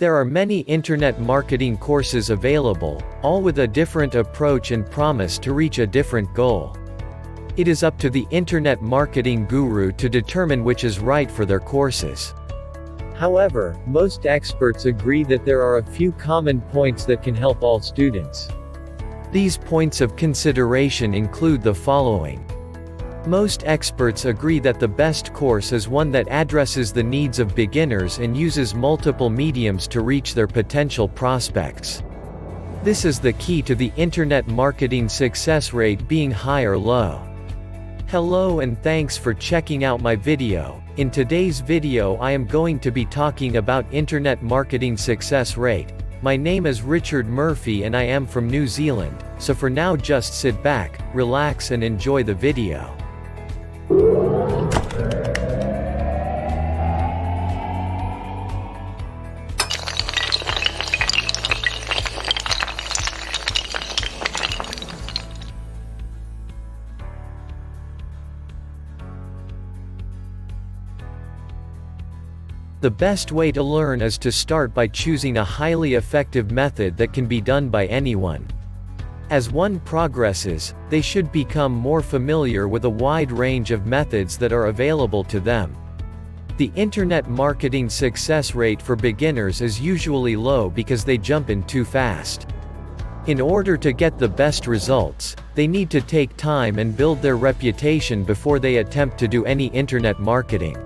There are many internet marketing courses available, all with a different approach and promise to reach a different goal. It is up to the internet marketing guru to determine which is right for their courses. However, most experts agree that there are a few common points that can help all students. These points of consideration include the following. Most experts agree that the best course is one that addresses the needs of beginners and uses multiple mediums to reach their potential prospects. This is the key to the internet marketing success rate being high or low. Hello and thanks for checking out my video. In today's video I am going to be talking about internet marketing success rate. My name is Richard Murphy and I am from New Zealand, so for now just sit back, relax and enjoy the video. The best way to learn is to start by choosing a highly effective method that can be done by anyone. As one progresses, they should become more familiar with a wide range of methods that are available to them. The internet marketing success rate for beginners is usually low because they jump in too fast. In order to get the best results, they need to take time and build their reputation before they attempt to do any internet marketing.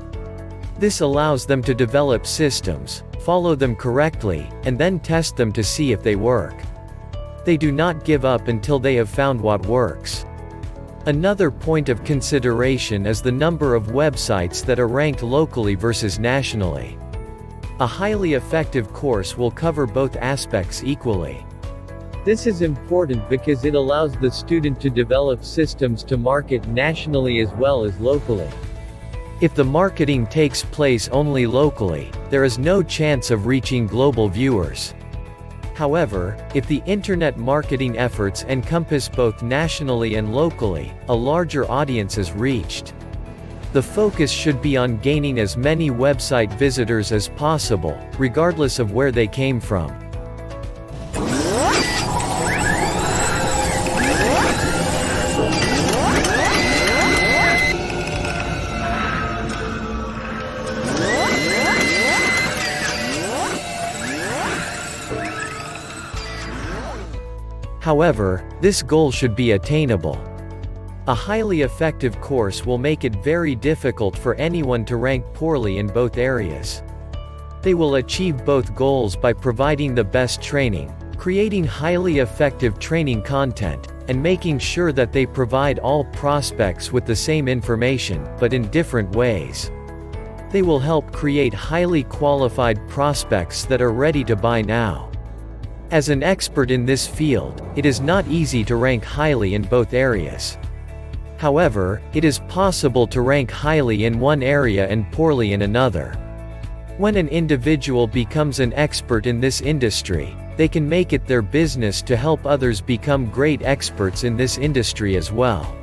This allows them to develop systems, follow them correctly, and then test them to see if they work. They do not give up until they have found what works. Another point of consideration is the number of websites that are ranked locally versus nationally. A highly effective course will cover both aspects equally. This is important because it allows the student to develop systems to market nationally as well as locally. If the marketing takes place only locally, there is no chance of reaching global viewers. However, if the internet marketing efforts encompass both nationally and locally, a larger audience is reached. The focus should be on gaining as many website visitors as possible, regardless of where they came from. However, this goal should be attainable. A highly effective course will make it very difficult for anyone to rank poorly in both areas. They will achieve both goals by providing the best training, creating highly effective training content, and making sure that they provide all prospects with the same information, but in different ways. They will help create highly qualified prospects that are ready to buy now. As an expert in this field, it is not easy to rank highly in both areas. However, it is possible to rank highly in one area and poorly in another. When an individual becomes an expert in this industry, they can make it their business to help others become great experts in this industry as well.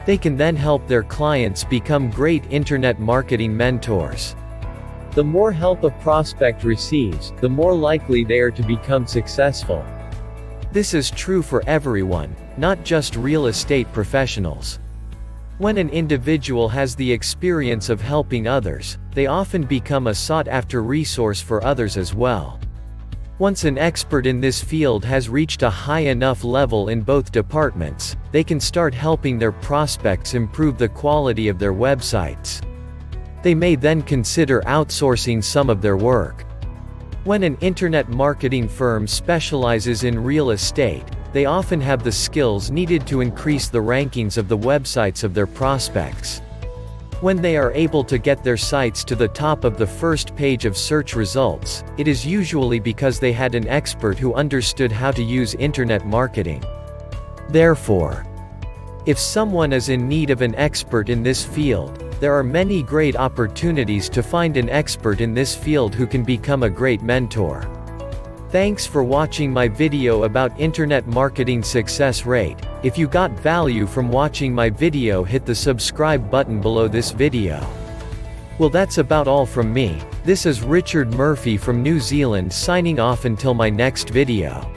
They can then help their clients become great internet marketing mentors. The more help a prospect receives, the more likely they are to become successful. This is true for everyone, not just real estate professionals. When an individual has the experience of helping others, they often become a sought-after resource for others as well. Once an expert in this field has reached a high enough level in both departments, they can start helping their prospects improve the quality of their websites. They may then consider outsourcing some of their work. When an internet marketing firm specializes in real estate, they often have the skills needed to increase the rankings of the websites of their prospects. When they are able to get their sites to the top of the first page of search results, it is usually because they had an expert who understood how to use internet marketing. Therefore, if someone is in need of an expert in this field, there are many great opportunities to find an expert in this field who can become a great mentor. Thanks for watching my video about internet marketing success rate. If you got value from watching my video, hit the subscribe button below this video. Well, that's about all from me. This is Richard Murphy from New Zealand signing off until my next video.